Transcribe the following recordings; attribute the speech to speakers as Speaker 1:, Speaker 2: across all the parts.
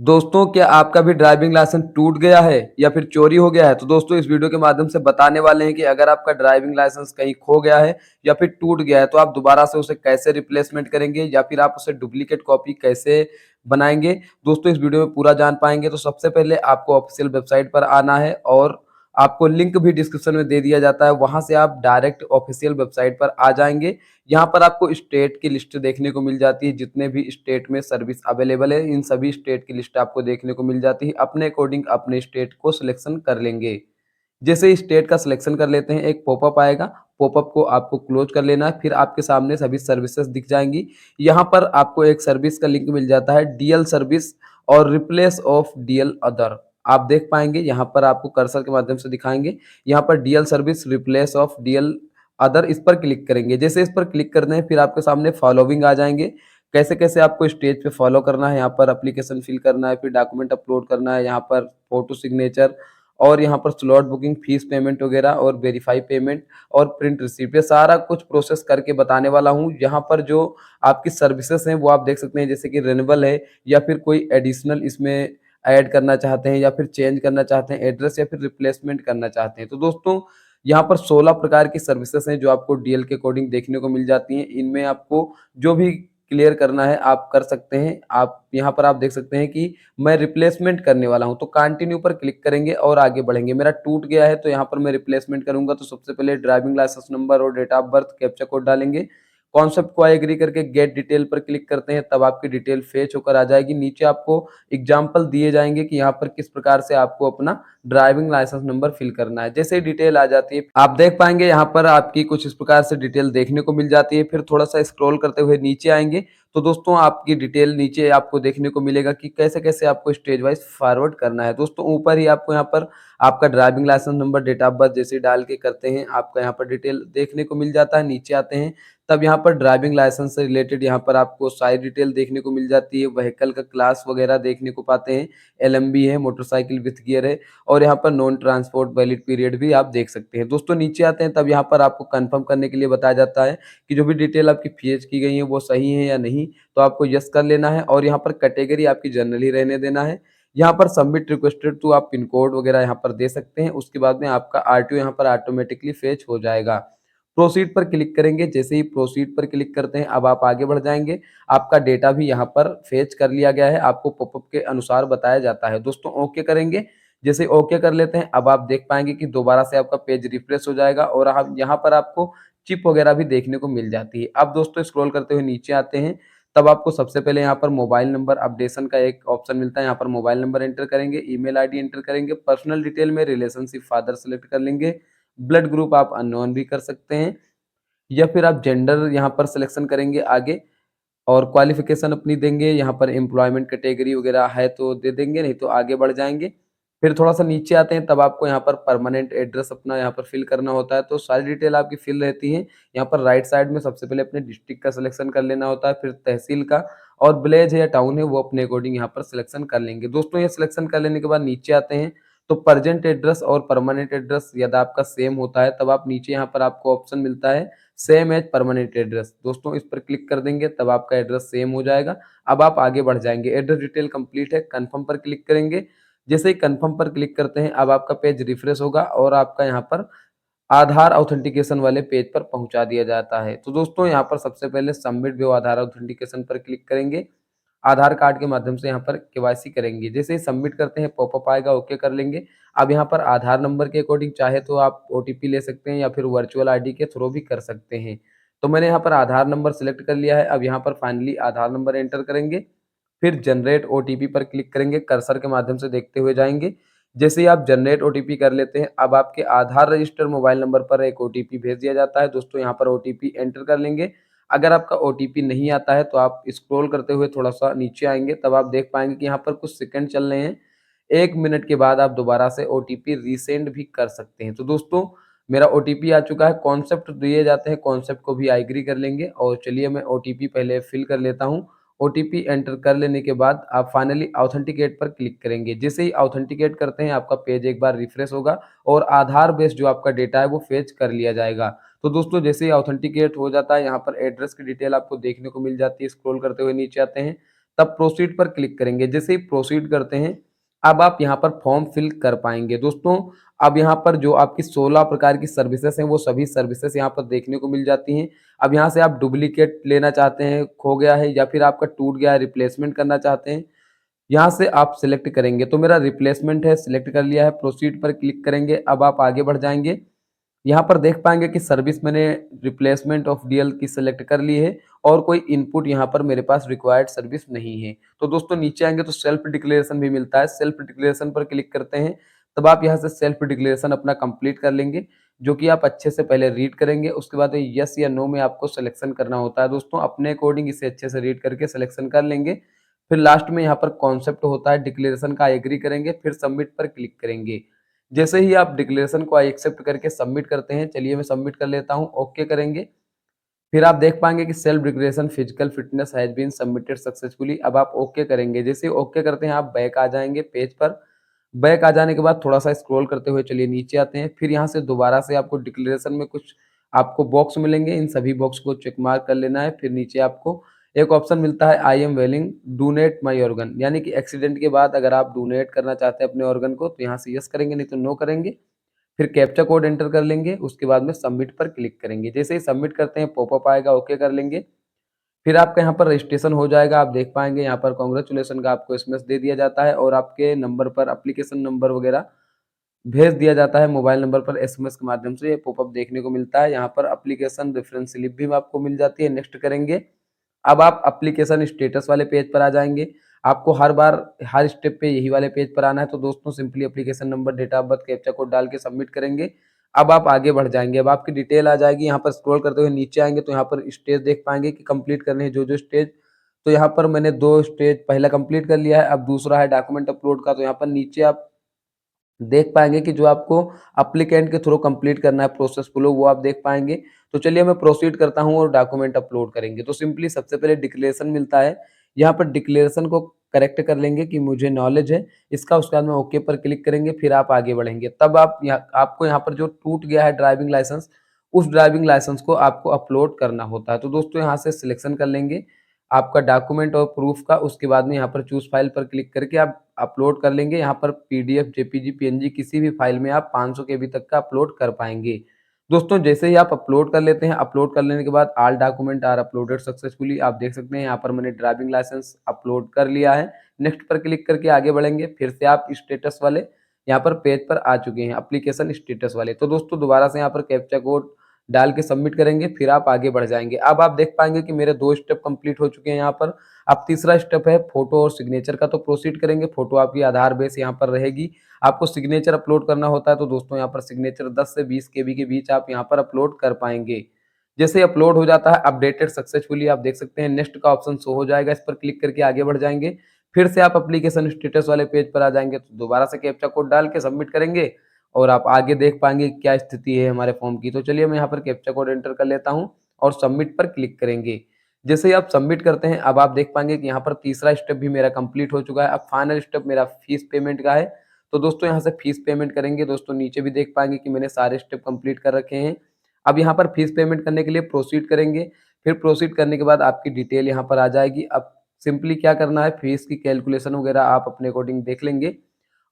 Speaker 1: दोस्तों, क्या आपका भी ड्राइविंग लाइसेंस टूट गया है या फिर चोरी हो गया है? तो दोस्तों इस वीडियो के माध्यम से बताने वाले हैं कि अगर आपका ड्राइविंग लाइसेंस कहीं खो गया है या फिर टूट गया है, तो आप दोबारा से उसे कैसे रिप्लेसमेंट करेंगे या फिर आप उसे डुप्लीकेट कॉपी कैसे बनाएँगे? दोस्तों इस वीडियो में पूरा जान पाएँगे। तो सबसे पहले आपको ऑफ़िशियल वेबसाइट पर आना है और आपको लिंक भी डिस्क्रिप्शन में दे दिया जाता है, वहाँ से आप डायरेक्ट ऑफ़िशियल वेबसाइट पर आ जाएँगे। यहाँ पर आपको स्टेट की लिस्ट देखने को मिल जाती है, जितने भी स्टेट में सर्विस अवेलेबल है, इन सभी स्टेट की लिस्ट आपको देखने को मिल जाती है। अपने अकॉर्डिंग अपने स्टेट को सिलेक्शन कर लेंगे। जैसे ही स्टेट का सिलेक्शन कर लेते हैं, एक पॉपअप आएगा, पॉपअप को आपको क्लोज़ कर लेना है, फिर आपके सामने सभी सर्विसेज़ दिख जाएँगी। यहाँ पर आपको एक सर्विस का लिंक मिल जाता है, डीएल सर्विस और रिप्लेस ऑफ डीएल अदर। आप देख पाएँगे, यहाँ पर आपको कर्सर के माध्यम से दिखाएँगे, यहाँ पर DL service replace of DL other इस पर क्लिक करेंगे। जैसे इस पर क्लिक करते हैं, फिर आपके सामने फॉलोविंग आ जाएँगे। कैसे-कैसे आपको स्टेज पे फॉलो करना है, यहाँ पर एप्लीकेशन फिल करना है, फिर डॉक्यूमेंट अपलोड करना है, यहाँ पर फोटो सिग्नेचर और यहाँ पर स्लॉट बुकिंग, फीस पेमेंट वगैरह और वेरीफाई पेमेंट और प्रिंट रिसीप्ट, ये सारा कुछ प्रोसेस करके बताने वाला हूँ। यहाँ पर जो आपकी सर्विसेज़ हैं, वो आप देख सकते हैं, जैसे कि रिन्यूअल है या फिर कोई एडिशनल इसमें ऐड करना चाहते हैं या फिर चेंज करना चाहते हैं एड्रेस या फिर रिप्लेसमेंट करना चाहते हैं। तो दोस्तों यहाँ पर 16 प्रकार की सर्विसेज़ हैं जो आपको डीएल के अकॉर्डिंग देखने को मिल जाती हैं। इनमें आपको जो भी क्लियर करना है आप कर सकते हैं। आप यहाँ पर आप देख सकते हैं कि मैं रिप्लेसमेंट करने वाला हूँ, तो कंटिन्यू पर क्लिक करेंगे और आगे बढ़ेंगे। मेरा टूट गया है तो यहाँ पर मैं रिप्लेसमेंट करूँगा, तो सबसे पहले ड्राइविंग लाइसेंस नंबर और date of birth captcha code डालेंगे। कॉन्सेप्ट को आई एग्री करके गेट डिटेल पर क्लिक करते हैं, तब आपकी डिटेल फेच होकर आ जाएगी। नीचे आपको एग्जाम्पल दिए जाएँगे कि यहाँ पर किस प्रकार से आपको अपना ड्राइविंग लाइसेंस नंबर फिल करना है। जैसे ही डिटेल आ जाती है, आप देख पाएँगे यहाँ पर आपकी कुछ इस प्रकार से डिटेल देखने को मिल जाती है। फिर थोड़ा-सा स्क्रॉल करते हुए नीचे आएँगे, तो दोस्तों आपकी डिटेल नीचे आपको देखने को मिलेगा कि कैसे-कैसे आपको स्टेज वाइज़ फॉरवर्ड करना है। दोस्तों ऊपर ही आपको यहाँ पर आपका driving licence number, date of birth जैसे डाल के करते हैं, आपका यहाँ पर डिटेल देखने को मिल जाता है। नीचे आते हैं, तब यहाँ पर ड्राइविंग लाइसेंस से रिलेटेड यहाँ पर आपको सारी डिटेल देखने को मिल जाती है। व्हीकल का क्लास वगैरह देखने को पाते हैं, एलएमबी है, मोटरसाइकिल विथ गियर है और यहाँ पर नॉन ट्रांसपोर्ट वैलिड पीरियड भी आप देख सकते हैं। दोस्तों नीचे आते हैं, तब यहाँ पर आपको कन्फर्म करने के लिए बताया जाता है कि जो भी डिटेल आपकी फ़ीड की गई है वो सही है या नहीं, तो आपको यस कर लेना है और यहाँ पर कैटेगरी आपकी जनरल ही रहने देना है। यहाँ पर सबमिट रिक्वेस्टेड टू आप पिन कोड वगैरह यहाँ पर दे सकते हैं। उसके बाद में आपका आरटीओ यहाँ पर ऑटोमेटिकली फेच हो जाएगा। प्रोसीड पर क्लिक करेंगे, जैसे ही प्रोसीड पर क्लिक करते हैं, अब आप आगे बढ़ जाएँगे। आपका डेटा भी यहाँ पर फेच कर लिया गया है, आपको पॉपअप के अनुसार बताया जाता है। दोस्तों ओके करेंगे, जैसे ओके कर लेते हैं, अब आप देख पाएँगे कि दोबारा से आपका पेज रिफ्रेश हो जाएगा और आप यहाँ पर आपको चिप वगैरह भी देखने को मिल जाती है। अब दोस्तों स्क्रॉल करते हुए नीचे आते हैं, तब आपको सबसे पहले यहाँ पर मोबाइल नंबर अपडेशन का एक ऑप्शन मिलता है। यहाँ पर मोबाइल नंबर एंटर करेंगे, ईमेल आईडी एंटर करेंगे, पर्सनल डिटेल में रिलेशनशिप फादर सेलेक्ट कर लेंगे, ब्लड ग्रुप आप अननोन भी कर सकते हैं या फिर आप जेंडर यहाँ पर सिलेक्शन करेंगे आगे और क्वालिफ़िकेशन अपनी देंगे, यहाँ पर एम्प्लॉयमेंट कैटेगरी वगैरह है तो दे देंगे, नहीं तो आगे बढ़ जाएँगे। फिर थोड़ा-सा नीचे आते हैं, तब आपको यहाँ पर परमानेंट एड्रेस अपना यहाँ पर फ़िल करना होता है, तो सारी डिटेल आपकी फ़िल रहती है। यहाँ पर राइट साइड में सबसे पहले अपने डिस्ट्रिक्ट का सिलेक्शन कर लेना होता है, फिर तहसील का और विलेज है या टाउन है वो अपने अकॉर्डिंग यहाँ पर सिलेक्शन कर लेंगे। दोस्तों ये सिलेक्शन कर लेने के बाद नीचे आते हैं, तो प्रेज़ेंट एड्रेस और परमानेंट एड्रेस यदि आपका सेम होता है, तब आप नीचे यहाँ पर आपको ऑप्शन मिलता है सेम एज़ परमानेंट एड्रेस। दोस्तों इस पर क्लिक कर देंगे, तब आपका एड्रेस सेम हो जाएगा। अब आप आगे बढ़ जाएँगे, एड्रेस डिटेल कंप्लीट है, कन्फर्म पर क्लिक करेंगे। जैसे ही कन्फर्म पर क्लिक करते हैं, अब आपका पेज रिफ्रेश होगा और आपका यहाँ पर आधार ऑथेंटिकेशन वाले पेज पर पहुँचा दिया जाता है। तो दोस्तों यहाँ पर सबसे पहले सबमिट व्यू आधार ऑथेंटिकेशन पर क्लिक करेंगे। आधार कार्ड के माध्यम से यहाँ पर केवाईसी करेंगे। जैसे ही सबमिट करते हैं, पॉपअप आएगा, ओके कर लेंगे। अब यहाँ पर आधार नंबर के अकॉर्डिंग चाहे तो आप ओटीपी ले सकते हैं या फिर वर्चुअल आईडी के थ्रू भी कर सकते हैं। तो मैंने यहाँ पर आधार नंबर सेलेक्ट कर लिया है। अब यहाँ पर फाइनली आधार नंबर एंटर करेंगे, फिर जनरेट ओटीपी पर क्लिक करेंगे, कर्सर के माध्यम से देखते हुए जाएँगे। जैसे ही आप जनरेट ओटीपी कर लेते हैं, अब आपके आधार रजिस्टर्ड मोबाइल नंबर पर एक ओटीपी भेज दिया जाता है। दोस्तों यहाँ पर ओटीपी एंटर कर लेंगे। अगर आपका ओटीपी नहीं आता है तो आप स्क्रॉल करते हुए थोड़ा-सा नीचे आएँगे, तब आप देख पाएँगे कि यहाँ पर कुछ सेकंड चल रहे हैं। 1 मिनट के बाद आप दोबारा से ओटीपी रीसेंड भी कर सकते हैं। तो दोस्तों मेरा ओटीपी आ चुका है, कॉन्सेप्ट दिए जाते हैं, कॉन्सेप्ट को भी एग्री कर लेंगे और चलिए मैं ओटीपी पहले फिल कर लेता हूँ। ओटीपी एंटर कर लेने के बाद आप फाइनली ऑथेंटिकेट पर क्लिक करेंगे। जैसे ही ऑथेंटिकेट करते हैं, आपका पेज एक बार रिफ्रेश होगा और आधार बेस्ड जो आपका डेटा है वो फेच कर लिया जाएगा। तो दोस्तों जैसे ही ऑथेंटिकेट हो जाता है, यहाँ पर एड्रेस की डिटेल आपको देखने को मिल जाती है। स्क्रॉल करते हुए नीचे आते हैं, तब प्रोसीड पर क्लिक करेंगे। जैसे ही प्रोसीड करते हैं, अब आप यहाँ पर फॉर्म फिल कर पाएंगे। दोस्तों अब यहाँ पर जो आपकी 16 प्रकार की सर्विसेज हैं, वो सभी सर्विसेज यहाँ पर देखने को मिल जाती हैं। अब यहाँ से आप डुप्लीकेट लेना चाहते हैं, खो गया है या फिर आपका टूट गया है, रिप्लेसमेंट करना चाहते हैं, यहाँ से आप सिलेक्ट करेंगे। तो मेरा रिप्लेसमेंट है, सिलेक्ट कर लिया है, प्रोसीड पर क्लिक करेंगे। अब आप आगे बढ़ जाएंगे। यहाँ पर देख पाएंगे कि सर्विस मैंने रिप्लेसमेंट ऑफ डीएल की सिलेक्ट कर ली है और कोई इनपुट यहाँ पर मेरे पास रिक्वायर्ड सर्विस नहीं है। तो दोस्तों नीचे आएंगे तो सेल्फ डिक्लेरेशन भी मिलता है। सेल्फ डिक्लेरेशन पर क्लिक करते हैं, तब आप यहाँ से सेल्फ डिक्लेरेशन अपना कंप्लीट कर लेंगे, जो कि आप अच्छे से पहले रीड करेंगे। उसके बाद यस या नो में आपको सिलेक्शन करना होता है। दोस्तों अपने अकॉर्डिंग इसे अच्छे से रीड करके सिलेक्शन कर लेंगे। फिर लास्ट में यहाँ पर कॉन्सेप्ट होता है डिक्लेरेशन का, एग्री करेंगे, फिर सबमिट पर क्लिक करेंगे। जैसे ही आप डिक्लेरेशन को आई एक्सेप्ट करके सबमिट करते हैं, चलिए मैं सबमिट कर लेता हूं, ओके करेंगे। फिर आप देख पाएंगे कि self declaration physical fitness has been submitted successfully. अब आप ओके करेंगे। जैसे ही ओके करते हैं, आप बैक आ जाएंगे पेज पर। बैक आ जाने के बाद थोड़ा सा स्क्रॉल करते हुए चलिए नीचे आते हैं। फिर यहाँ से दोबारा से आपको डिक्लेरेशन में कुछ आपको बॉक्स मिलेंगे, इन सभी बॉक्स को चेक मार्क कर लेना है। फिर नीचे आपको एक ऑप्शन मिलता है I am willing donate my organ, यानी कि एक्सीडेंट के बाद अगर आप डोनेट करना चाहते हैं अपने ऑर्गन को, तो यहाँ से यस करेंगे, नहीं तो नो करेंगे। फिर कैप्चा कोड एंटर कर लेंगे, उसके बाद में सबमिट पर क्लिक करेंगे। जैसे ही सबमिट करते हैं पॉपअप आएगा, ओके कर लेंगे। फिर आपका यहाँ पर रजिस्ट्रेशन हो जाएगा। आप देख पाएंगे यहाँ पर कांग्रेचुलेशन का आपको एसएमएस दे दिया जाता है और आपके नंबर पर एप्लीकेशन नंबर वगैरह भेज दिया जाता है मोबाइल नंबर पर एसएमएस के माध्यम से। ये पॉपअप देखने को मिलता है। यहाँ पर एप्लीकेशन रेफरेंस स्लिप भी आपको मिल जाती है। नेक्स्ट करेंगे। अब आप एप्लीकेशन स्टेटस वाले पेज पर आ जाएंगे। आपको हर बार हर स्टेप पे यही वाले पेज पर आना है। तो दोस्तों simply application number, date of birth, captcha code डाल के सबमिट करेंगे। अब आप आगे बढ़ जाएंगे। अब आपकी डिटेल आ जाएगी। यहाँ पर स्क्रॉल करते हुए नीचे आएंगे तो यहाँ पर स्टेज देख पाएंगे कि कंप्लीट करने हैं जो जो स्टेज। तो यहाँ पर मैंने 2 स्टेज पहला कंप्लीट कर लिया है। अब दूसरा है डॉक्यूमेंट अपलोड का। तो यहाँ पर नीचे आप देख पाएंगे कि जो आपको एप्लीकेंट के थ्रू कंप्लीट करना है प्रोसेस फ्लो, वो आप देख पाएंगे। तो चलिए मैं प्रोसीड करता हूं और डॉक्यूमेंट अपलोड करेंगे। तो सिंपली सबसे पहले डिक्लेरेशन मिलता है। यहाँ पर डिक्लेरेशन को करेक्ट कर लेंगे कि मुझे नॉलेज है इसका। उसके बाद में ओके पर क्लिक करेंगे, फिर आप आगे बढ़ेंगे। तब आप आपको यहाँ पर जो टूट गया है ड्राइविंग लाइसेंस, उस ड्राइविंग लाइसेंस को आपको अपलोड करना होता है। तो दोस्तों यहाँ से सिलेक्शन कर लेंगे आपका डॉक्यूमेंट और प्रूफ का। उसके बाद में यहाँ पर चूज फाइल पर क्लिक करके आप अपलोड कर लेंगे। यहाँ पर पीडीएफ, जेपीजी, पीएनजी किसी भी फाइल में आप 500 केबी तक का अपलोड कर पाएंगे। दोस्तों जैसे ही आप अपलोड कर लेते हैं, अपलोड कर लेने के बाद all document are uploaded successfully. आप देख सकते हैं यहाँ पर मैंने ड्राइविंग लाइसेंस अपलोड कर लिया है। नेक्स्ट पर क्लिक करके आगे बढ़ेंगे। फिर से आप स्टेटस वाले यहाँ पर पेज पर आ चुके हैं, एप्लीकेशन स्टेटस वाले। तो दोस्तों दोबारा से यहाँ पर कैप्चा कोड डाल के सबमिट करेंगे, फिर आप आगे बढ़ जाएंगे। अब आप देख पाएंगे कि मेरे 2 स्टेप कंप्लीट हो चुके हैं यहाँ पर। अब तीसरा स्टेप है फोटो और सिग्नेचर का। तो प्रोसीड करेंगे। फोटो आपकी आधार बेस यहाँ पर रहेगी। आपको सिग्नेचर अपलोड करना होता है। तो दोस्तों यहाँ पर सिग्नेचर 10 से 20 केबी के बीच आप यहाँ पर अपलोड कर पाएंगे। जैसे अपलोड हो जाता है अपडेटेड सक्सेसफुली, आप देख सकते हैं नेक्स्ट का ऑप्शन शो हो जाएगा। इस पर क्लिक करके आगे बढ़ जाएंगे। फिर से आप एप्लीकेशन स्टेटस वाले पेज पर आ जाएंगे। तो दोबारा से कैप्चा कोड डाल के सबमिट करेंगे और आप आगे देख पाएंगे क्या स्थिति है हमारे फॉर्म की। तो चलिए मैं यहाँ पर कैप्चा कोड एंटर कर लेता हूँ और सबमिट पर क्लिक करेंगे। जैसे ही आप सबमिट करते हैं, अब आप देख पाएंगे कि यहाँ पर तीसरा स्टेप भी मेरा कंप्लीट हो चुका है। अब फाइनल स्टेप मेरा फीस पेमेंट का है। तो दोस्तों यहाँ से फीस पेमेंट करेंगे। दोस्तों नीचे भी देख पाएंगे कि मैंने सारे स्टेप कंप्लीट कर रखे हैं। अब यहाँ पर फीस पेमेंट करने के लिए प्रोसीड करेंगे। फिर प्रोसीड करने के बाद आपकी डिटेल यहाँ पर आ जाएगी। अब सिंपली क्या करना है, फीस की कैलकुलेशन वगैरह आप अपने अकॉर्डिंग देख लेंगे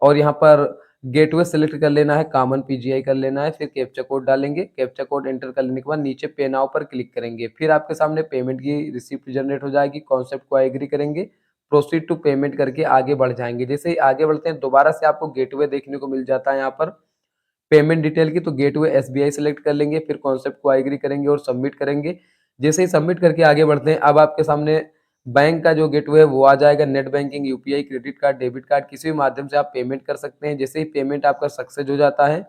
Speaker 1: और यहाँ पर गेटवे सेलेक्ट कर लेना है, कॉमन पीजीआई कर लेना है। फिर कैप्चा कोड डालेंगे। कैप्चा कोड एंटर कर लेने के बाद नीचे पे नाउ पर क्लिक करेंगे। फिर आपके सामने पेमेंट की रिसिप्ट जनरेट हो जाएगी। कॉन्सेप्ट को एग्री करेंगे, प्रोसीड टू पेमेंट करके आगे बढ़ जाएंगे। जैसे ही आगे बढ़ते हैं, दोबारा से आपको गेटवे देखने को मिल जाता है यहाँ पर पेमेंट डिटेल की। तो गेटवे एसबीआई सेलेक्ट कर लेंगे, फिर कॉन्सेप्ट को एग्री करेंगे और सबमिट करेंगे। जैसे ही सबमिट करके आगे बढ़ते हैं, अब आपके सामने बैंक का जो गेटवे है वो आ जाएगा। Net banking, UPI, credit card, debit card किसी भी माध्यम से आप पेमेंट कर सकते हैं। जैसे ही पेमेंट आपका सक्सेस हो जाता है,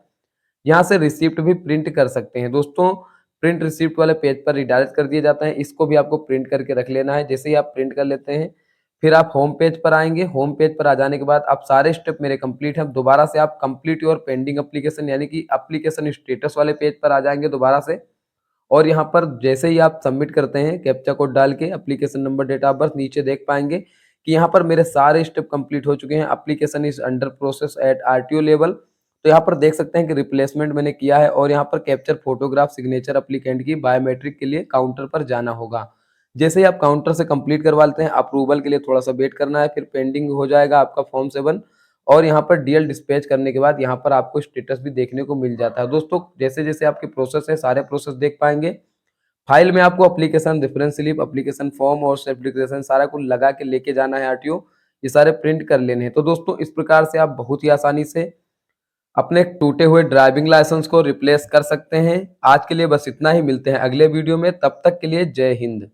Speaker 1: यहाँ से रिसिप्ट भी प्रिंट कर सकते हैं। दोस्तों प्रिंट रिसिप्ट वाले पेज पर रिडायरेक्ट कर दिए जाते हैं। इसको भी आपको प्रिंट करके रख लेना है। जैसे ही आप प्रिंट कर लेते हैं, फिर आप होम पेज पर आएंगे। होम पेज पर आ जाने के बाद आप सारे स्टेप मेरे कंप्लीट हैं। दोबारा से आप कंप्लीट योर पेंडिंग एप्लीकेशन यानी कि एप्लीकेशन स्टेटस वाले पेज पर आ जाएंगे दोबारा से। और यहाँ पर जैसे ही आप सबमिट करते हैं कैप्चा कोड डाल के, application number, date of birth, नीचे देख पाएंगे कि यहाँ पर मेरे सारे स्टेप कंप्लीट हो चुके हैं। Application is under process at RTO level. तो यहाँ पर देख सकते हैं कि रिप्लेसमेंट मैंने किया है और यहाँ पर कैप्चर फोटोग्राफ सिग्नेचर एप्लीकेंट की बायोमेट्रिक के लिए काउंटर पर जाना होगा। जैसे ही आप काउंटर से कंप्लीट करवा लेते हैं, अप्रूवल के लिए थोड़ा-सा वेट करना है, फिर पेंडिंग हो जाएगा आपका फॉर्म 7 और यहाँ पर डीएल डिस्पैच करने के बाद यहाँ पर आपको स्टेटस भी देखने को मिल जाता है। दोस्तों, जैसे-जैसे आपके प्रोसेस है, सारे प्रोसेस देख पाएँगे। फाइल में आपको application, reference slip, application form और सेल्फ डिक्लेरेशन सारा कुछ लगा के लेके जाना है आरटीओ, ये सारे प्रिंट कर लेने हैं। तो दोस्तों, इस प्रकार से आप बहुत ही आसानी से अपने टूटे हुए ड्राइविंग लाइसेंस को रिप्लेस कर सकते हैं। आज के लिए बस इतना ही, मिलते हैं अगले वीडियो में, तब तक के लिए जय हिंद।